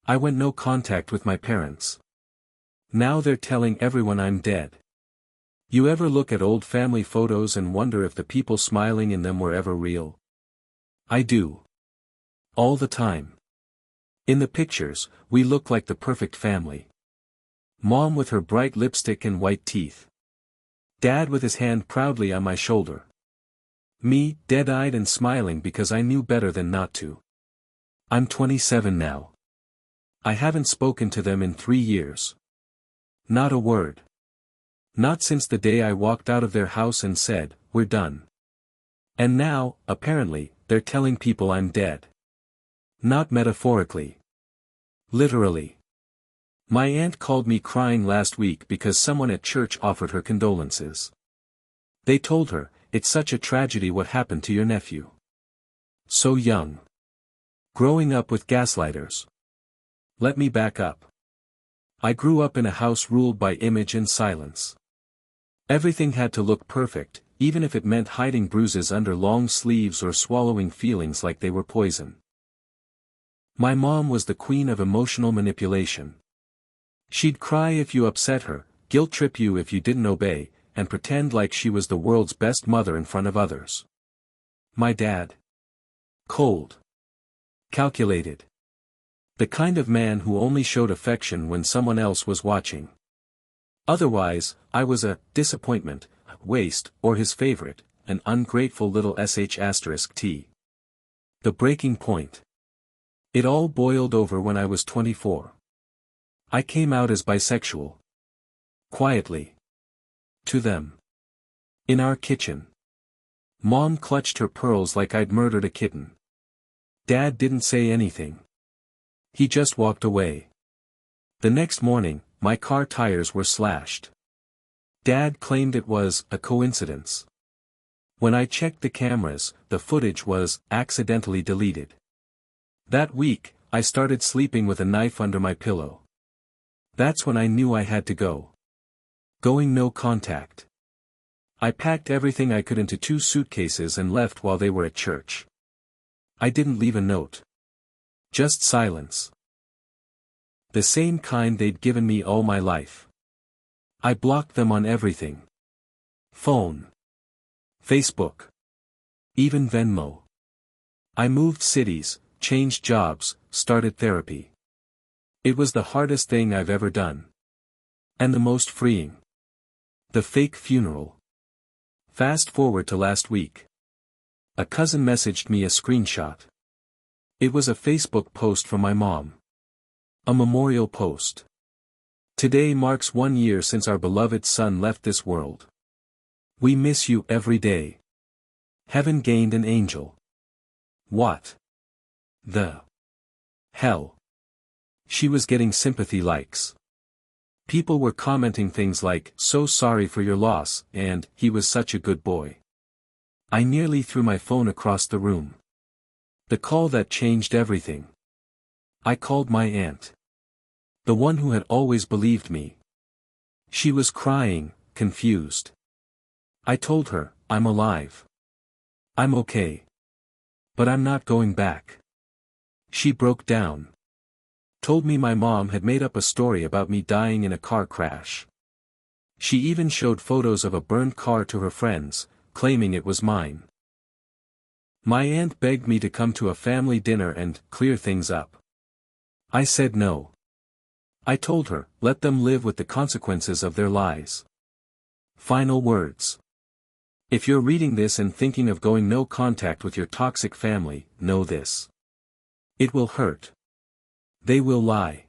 I went no contact with my parents. Now they're telling everyone I'm dead. You ever look at old family photos and wonder if the people smiling in them were ever real? I do. All the time. In the pictures, we look like the perfect family. Mom with her bright lipstick and white teeth. Dad with his hand proudly on my shoulder. Me, dead-eyed and smiling because I knew better than not to. I'm 27 now. I haven't spoken to them in 3 years. Not a word. Not since the day I walked out of their house and said, "We're done." And now, apparently, they're telling people I'm dead. Not metaphorically. Literally. My aunt called me crying last week because someone at church offered her condolences. They told her, "It's such a tragedy what happened to your nephew. So young. Growing up with gaslighters." Let me back up. I grew up in a house ruled by image and silence. Everything had to look perfect, even if it meant hiding bruises under long sleeves or swallowing feelings like they were poison. My mom was the queen of emotional manipulation. She'd cry if you upset her, guilt-trip you if you didn't obey, and pretend like she was the world's best mother in front of others. My dad? Cold. Calculated. The kind of man who only showed affection when someone else was watching. Otherwise, I was a disappointment, a waste, or his favorite, an ungrateful little sh*t. The breaking point. It all boiled over when I was 24. I came out as bisexual. Quietly. To them. In our kitchen. Mom clutched her pearls like I'd murdered a kitten. Dad didn't say anything. He just walked away. The next morning, my car tires were slashed. Dad claimed it was a coincidence. When I checked the cameras, the footage was accidentally deleted. That week, I started sleeping with a knife under my pillow. That's when I knew I had to go. Going no contact. I packed everything I could into 2 suitcases and left while they were at church. I didn't leave a note. Just silence. The same kind they'd given me all my life. I blocked them on everything. Phone. Facebook. Even Venmo. I moved cities, changed jobs, started therapy. It was the hardest thing I've ever done. And the most freeing. The fake funeral. Fast forward to last week. A cousin messaged me a screenshot. It was a Facebook post from my mom. A memorial post. Today marks 1 year since our beloved son left this world. We miss you every day. Heaven gained an angel. What the hell? She was getting sympathy likes. People were commenting things like, "So sorry for your loss," and "He was such a good boy." I nearly threw my phone across the room. The call that changed everything. I called my aunt. The one who had always believed me. She was crying, confused. I told her, "I'm alive. I'm okay. But I'm not going back." She broke down. Told me my mom had made up a story about me dying in a car crash. She even showed photos of a burned car to her friends, claiming it was mine. My aunt begged me to come to a family dinner and clear things up. I said no. I told her, let them live with the consequences of their lies. Final words. If you're reading this and thinking of going no contact with your toxic family, know this. It will hurt. They will lie.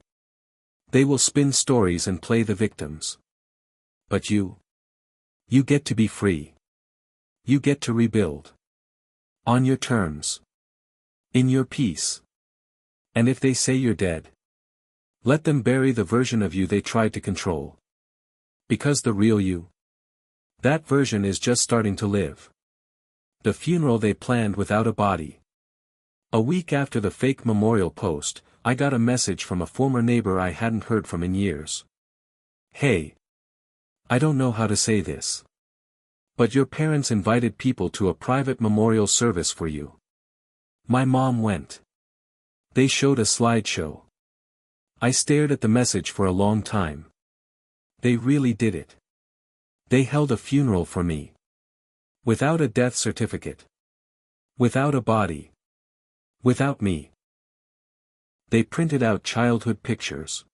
They will spin stories and play the victims. But you get to be free. You get to rebuild. On your terms. In your peace. And if they say you're dead, let them bury the version of you they tried to control. Because the real you, that version is just starting to live. The funeral they planned without a body. A week after the fake memorial post, I got a message from a former neighbor I hadn't heard from in years. "Hey. I don't know how to say this. But your parents invited people to a private memorial service for you. My mom went. They showed a slideshow. I stared at the message for a long time. They really did it. They held a funeral for me. Without a death certificate. Without a body. Without me. They printed out childhood pictures.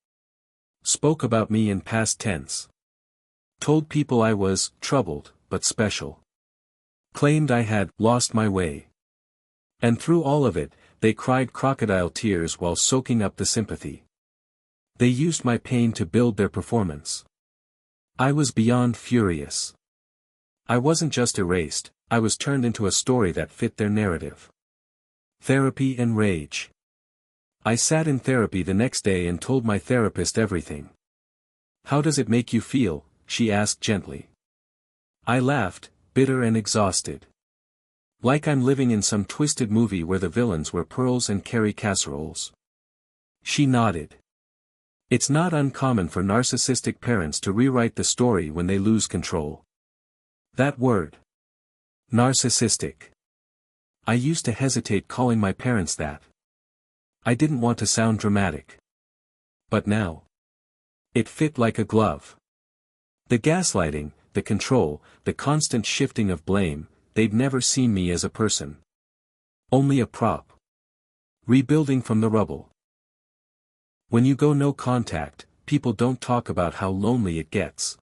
Spoke about me in past tense. Told people I was troubled, but special. Claimed I had lost my way. And through all of it, they cried crocodile tears while soaking up the sympathy. They used my pain to build their performance. I was beyond furious. I wasn't just erased, I was turned into a story that fit their narrative. Therapy and rage. I sat in therapy the next day and told my therapist everything. "How does it make you feel?" she asked gently. I laughed, bitter and exhausted. Like I'm living in some twisted movie where the villains were pearls and curry casseroles. She nodded. It's not uncommon for narcissistic parents to rewrite the story when they lose control. That word. Narcissistic. I used to hesitate calling my parents that. I didn't want to sound dramatic. But now. It fit like a glove. The gaslighting, the control, the constant shifting of blame, they'd never seen me as a person. Only a prop. Rebuilding from the rubble. When you go no contact, people don't talk about how lonely it gets.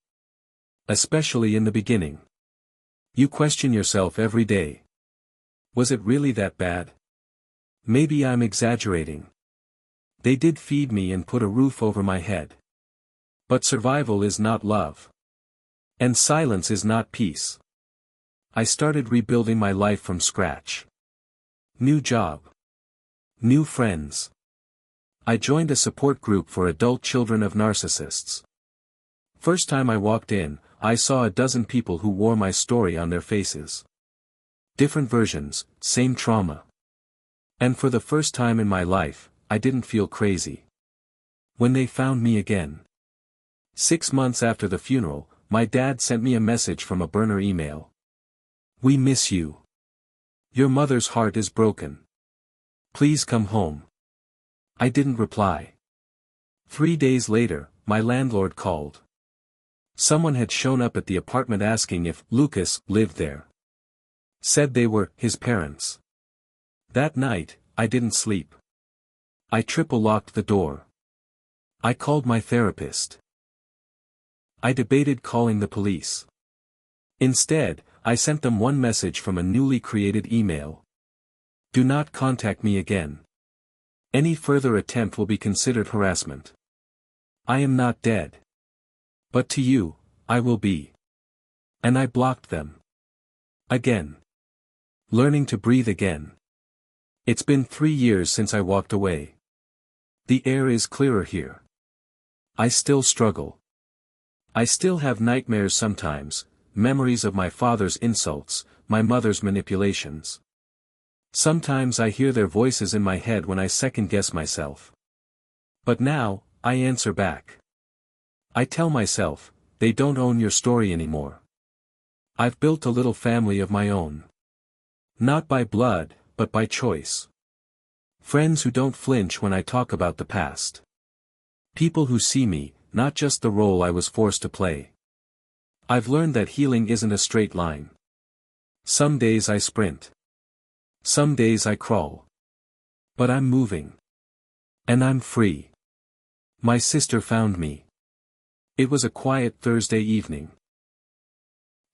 Especially in the beginning. You question yourself every day. Was it really that bad? Maybe I'm exaggerating. They did feed me and put a roof over my head. But survival is not love. And silence is not peace. I started rebuilding my life from scratch. New job. New friends. I joined a support group for adult children of narcissists. First time I walked in, I saw a dozen people who wore my story on their faces. Different versions, same trauma. And for the first time in my life, I didn't feel crazy. When they found me again. 6 months after the funeral, my dad sent me a message from a burner email. "We miss you. Your mother's heart is broken. Please come home." I didn't reply. 3 days later, my landlord called. Someone had shown up at the apartment asking if Lucas lived there. Said they were his parents. That night, I didn't sleep. I triple-locked the door. I called my therapist. I debated calling the police. Instead, I sent them one message from a newly created email. "Do not contact me again. Any further attempt will be considered harassment. I am not dead. But to you, I will be." And I blocked them. Again. Learning to breathe again. It's been 3 years since I walked away. The air is clearer here. I still struggle. I still have nightmares sometimes, memories of my father's insults, my mother's manipulations. Sometimes I hear their voices in my head when I second-guess myself. But now, I answer back. I tell myself, they don't own your story anymore. I've built a little family of my own. Not by blood, but by choice. Friends who don't flinch when I talk about the past. People who see me, not just the role I was forced to play. I've learned that healing isn't a straight line. Some days I sprint. Some days I crawl. But I'm moving. And I'm free. My sister found me. It was a quiet Thursday evening.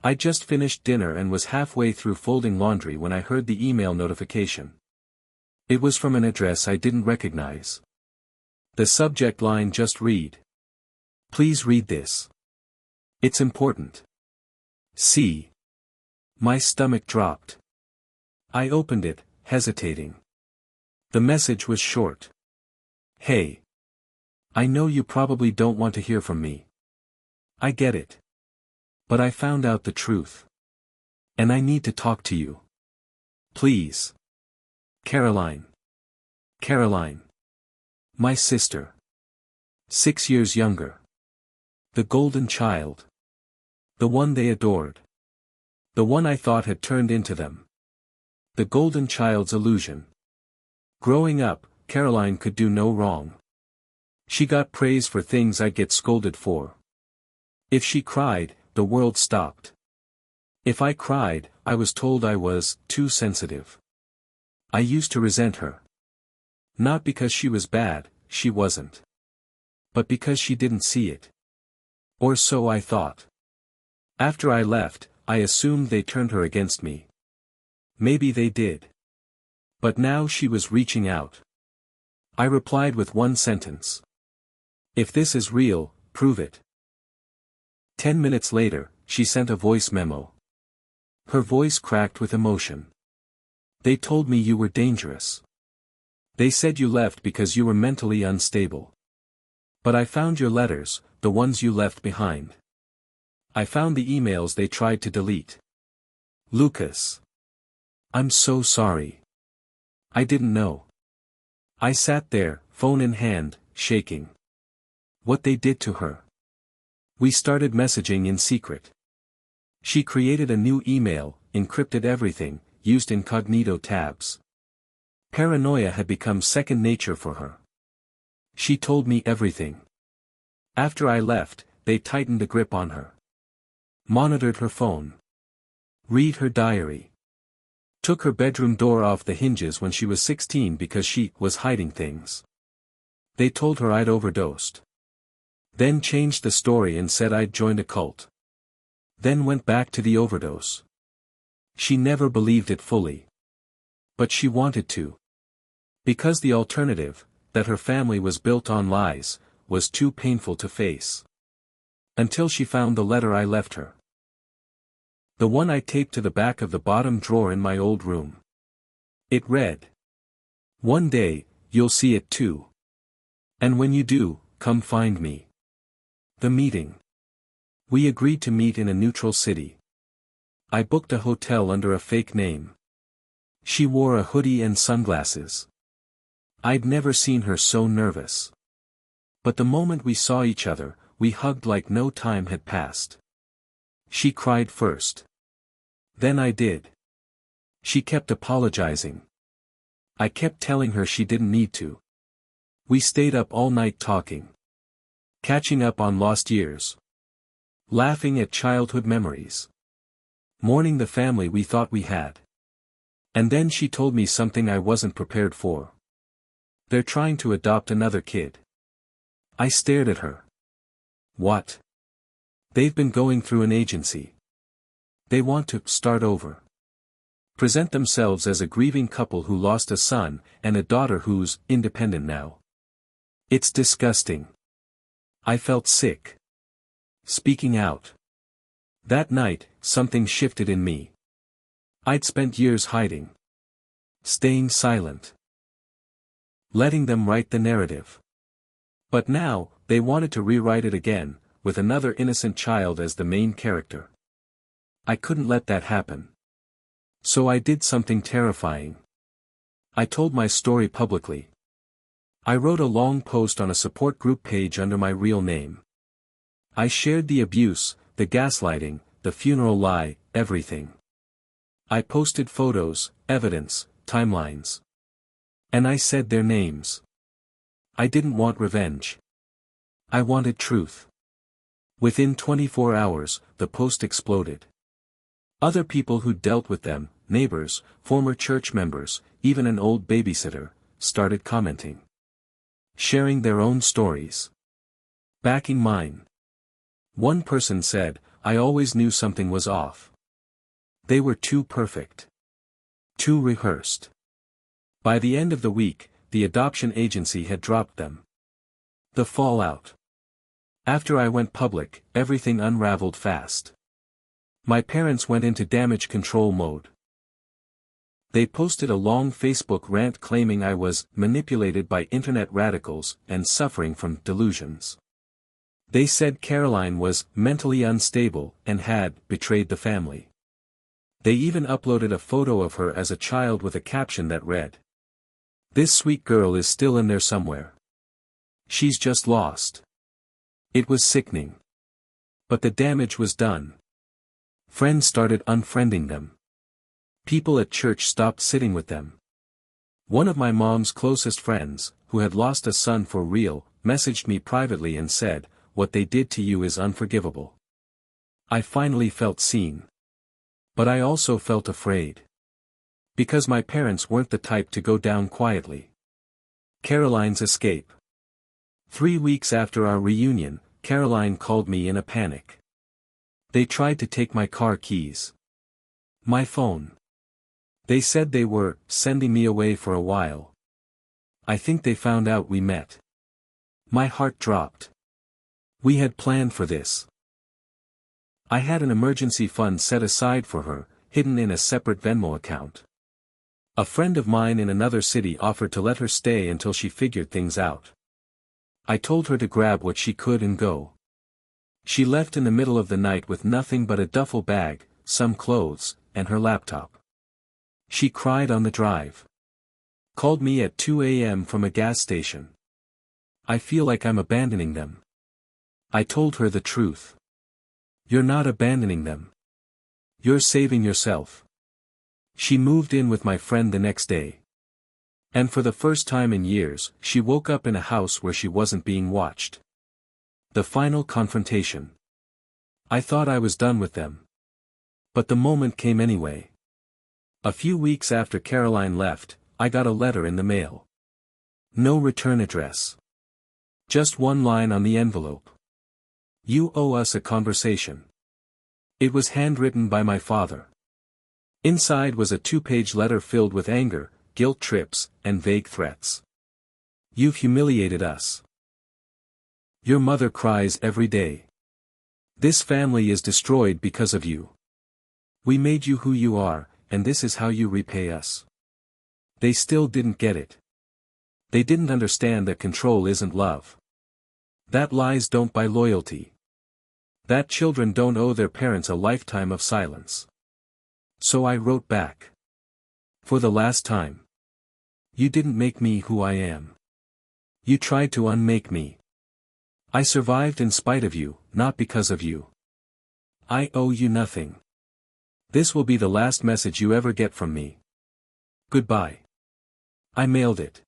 I just finished dinner and was halfway through folding laundry when I heard the email notification. It was from an address I didn't recognize. The subject line just read. "Please read this. It's important. See." My stomach dropped. I opened it, hesitating. The message was short. "Hey. I know you probably don't want to hear from me. I get it. But I found out the truth. And I need to talk to you. Please. Caroline. Caroline. My sister. 6 years younger. The golden child. The one they adored. The one I thought had turned into them. The golden child's illusion. Growing up, Caroline could do no wrong. She got praise for things I'd get scolded for. If she cried, the world stopped. If I cried, I was told I was too sensitive. I used to resent her. Not because she was bad, she wasn't. But because she didn't see it. Or so I thought. After I left, I assumed they turned her against me. Maybe they did. But now she was reaching out. I replied with one sentence. If this is real, prove it. 10 minutes later, she sent a voice memo. Her voice cracked with emotion. They told me you were dangerous. They said you left because you were mentally unstable. But I found your letters, the ones you left behind. I found the emails they tried to delete. Lucas. I'm so sorry. I didn't know. I sat there, phone in hand, shaking. What they did to her. We started messaging in secret. She created a new email, encrypted everything, used incognito tabs. Paranoia had become second nature for her. She told me everything. After I left, they tightened the grip on her. Monitored her phone. Read her diary. Took her bedroom door off the hinges when she was 16 because she was hiding things. They told her I'd overdosed. Then changed the story and said I'd joined a cult. Then went back to the overdose. She never believed it fully. But she wanted to. Because the alternative, that her family was built on lies, was too painful to face. Until she found the letter I left her. The one I taped to the back of the bottom drawer in my old room. It read. One day, you'll see it too. And when you do, come find me. The meeting. We agreed to meet in a neutral city. I booked a hotel under a fake name. She wore a hoodie and sunglasses. I'd never seen her so nervous. But the moment we saw each other, we hugged like no time had passed. She cried first. Then I did. She kept apologizing. I kept telling her she didn't need to. We stayed up all night talking. Catching up on lost years. Laughing at childhood memories. Mourning the family we thought we had. And then she told me something I wasn't prepared for. They're trying to adopt another kid. I stared at her. What? They've been going through an agency. They want to start over. Present themselves as a grieving couple who lost a son and a daughter who's independent now. It's disgusting. I felt sick. Speaking out. That night, something shifted in me. I'd spent years hiding. Staying silent. Letting them write the narrative. But now, they wanted to rewrite it again, with another innocent child as the main character. I couldn't let that happen. So I did something terrifying. I told my story publicly. I wrote a long post on a support group page under my real name. I shared the abuse, the gaslighting, the funeral lie, everything. I posted photos, evidence, timelines. And I said their names. I didn't want revenge. I wanted truth. Within 24 hours, the post exploded. Other people who'd dealt with them, neighbors, former church members, even an old babysitter, started commenting. Sharing their own stories. Backing mine. One person said, I always knew something was off. They were too perfect. Too rehearsed. By the end of the week, the adoption agency had dropped them. The fallout. After I went public, everything unraveled fast. My parents went into damage control mode. They posted a long Facebook rant claiming I was manipulated by internet radicals and suffering from delusions. They said Caroline was mentally unstable and had betrayed the family. They even uploaded a photo of her as a child with a caption that read, "This sweet girl is still in there somewhere. She's just lost." It was sickening. But the damage was done. Friends started unfriending them. People at church stopped sitting with them. One of my mom's closest friends, who had lost a son for real, messaged me privately and said, "What they did to you is unforgivable." I finally felt seen. But I also felt afraid. Because my parents weren't the type to go down quietly. Caroline's escape. 3 weeks after our reunion, Caroline called me in a panic. They tried to take my car keys. My phone. They said they were sending me away for a while. I think they found out we met. My heart dropped. We had planned for this. I had an emergency fund set aside for her, hidden in a separate Venmo account. A friend of mine in another city offered to let her stay until she figured things out. I told her to grab what she could and go. She left in the middle of the night with nothing but a duffel bag, some clothes, and her laptop. She cried on the drive. Called me at 2 a.m. from a gas station. I feel like I'm abandoning them. I told her the truth. You're not abandoning them. You're saving yourself. She moved in with my friend the next day. And for the first time in years, she woke up in a house where she wasn't being watched. The final confrontation. I thought I was done with them. But the moment came anyway. A few weeks after Caroline left, I got a letter in the mail. No return address. Just one line on the envelope. You owe us a conversation. It was handwritten by my father. Inside was a 2-page letter filled with anger, guilt trips, and vague threats. You've humiliated us. Your mother cries every day. This family is destroyed because of you. We made you who you are, and this is how you repay us. They still didn't get it. They didn't understand that control isn't love. That lies don't buy loyalty. That children don't owe their parents a lifetime of silence. So I wrote back. For the last time. You didn't make me who I am. You tried to unmake me. I survived in spite of you, not because of you. I owe you nothing. This will be the last message you ever get from me. Goodbye. I mailed it.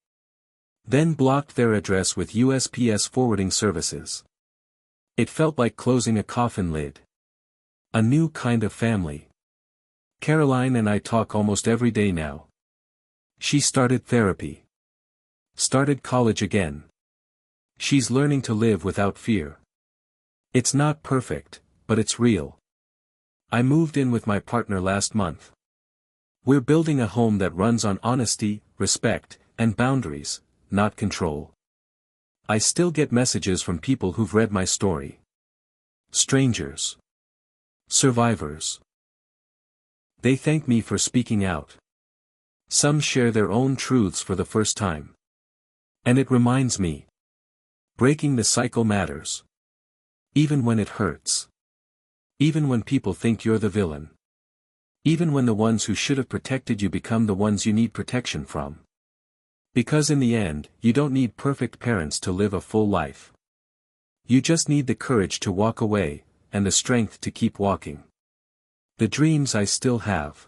Then blocked their address with USPS forwarding services. It felt like closing a coffin lid. A new kind of family. Caroline and I talk almost every day now. She started therapy. Started college again. She's learning to live without fear. It's not perfect, but it's real. I moved in with my partner last month. We're building a home that runs on honesty, respect, and boundaries, not control. I still get messages from people who've read my story. Strangers. Survivors. They thank me for speaking out. Some share their own truths for the first time. And it reminds me. Breaking the cycle matters. Even when it hurts. Even when people think you're the villain. Even when the ones who should have protected you become the ones you need protection from. Because in the end, you don't need perfect parents to live a full life. You just need the courage to walk away, and the strength to keep walking. The dreams I still have.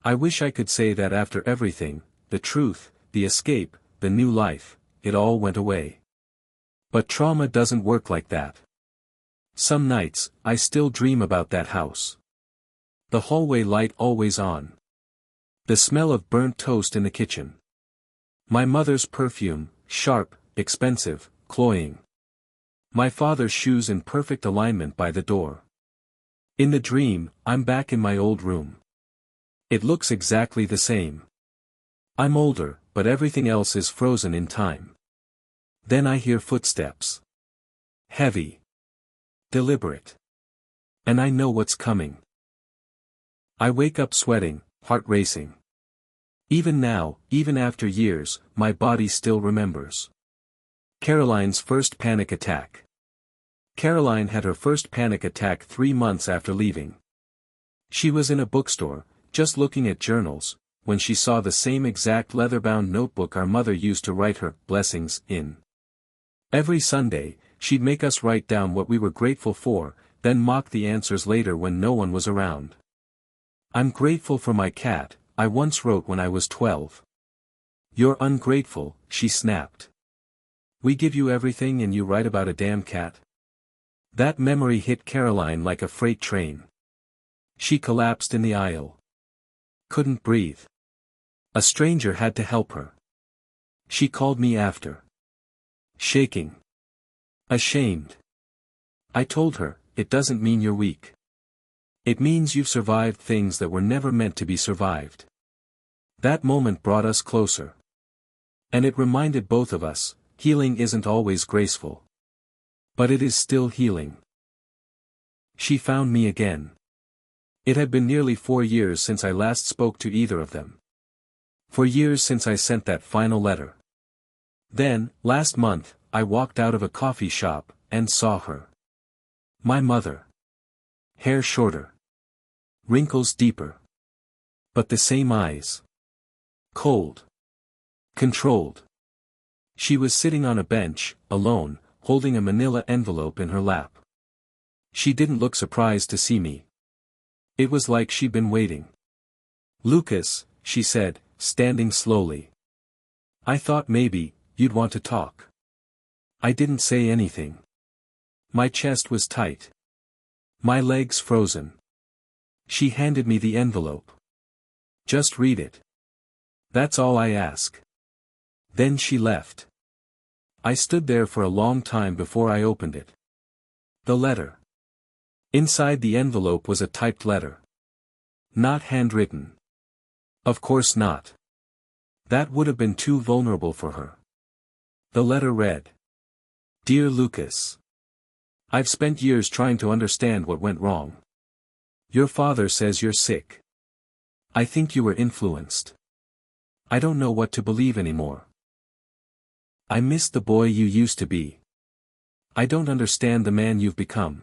I wish I could say that after everything, the truth, the escape, the new life, it all went away. But trauma doesn't work like that. Some nights, I still dream about that house. The hallway light always on. The smell of burnt toast in the kitchen. My mother's perfume, sharp, expensive, cloying. My father's shoes in perfect alignment by the door. In the dream, I'm back in my old room. It looks exactly the same. I'm older, but everything else is frozen in time. Then I hear footsteps. Heavy. Deliberate. And I know what's coming. I wake up sweating, heart racing. Even now, even after years, my body still remembers. Caroline's first panic attack. Caroline had her first panic attack 3 months after leaving. She was in a bookstore, just looking at journals, when she saw the same exact leather-bound notebook our mother used to write her blessings in. Every Sunday, she'd make us write down what we were grateful for, then mock the answers later when no one was around. I'm grateful for my cat, I once wrote when I was 12. You're ungrateful, she snapped. We give you everything and you write about a damn cat? That memory hit Caroline like a freight train. She collapsed in the aisle. Couldn't breathe. A stranger had to help her. She called me after. Shaking. Ashamed. I told her, it doesn't mean you're weak. It means you've survived things that were never meant to be survived. That moment brought us closer. And it reminded both of us, healing isn't always graceful. But it is still healing. She found me again. It had been nearly 4 years since I last spoke to either of them. 4 years since I sent that final letter. Then, last month, I walked out of a coffee shop, and saw her. My mother. Hair shorter. Wrinkles deeper. But the same eyes. Cold. Controlled. She was sitting on a bench, alone, holding a manila envelope in her lap. She didn't look surprised to see me. It was like she'd been waiting. "Lucas," she said, standing slowly. "I thought maybe, you'd want to talk." I didn't say anything. My chest was tight. My legs frozen. She handed me the envelope. "Just read it. That's all I ask." Then she left. I stood there for a long time before I opened it. The letter. Inside the envelope was a typed letter. Not handwritten. Of course not. That would have been too vulnerable for her. The letter read. "Dear Lucas. I've spent years trying to understand what went wrong. Your father says you're sick. I think you were influenced. I don't know what to believe anymore. I miss the boy you used to be. I don't understand the man you've become.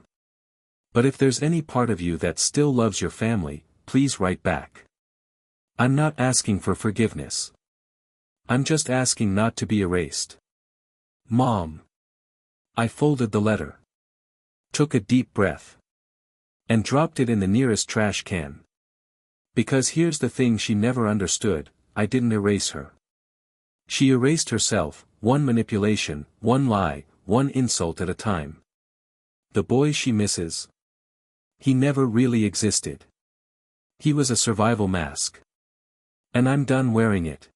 But if there's any part of you that still loves your family, please write back. I'm not asking for forgiveness. I'm just asking not to be erased. Mom." I folded the letter. Took a deep breath. And dropped it in the nearest trash can. Because here's the thing she never understood, I didn't erase her. She erased herself, one manipulation, one lie, one insult at a time. The boy she misses. He never really existed. He was a survival mask. And I'm done wearing it.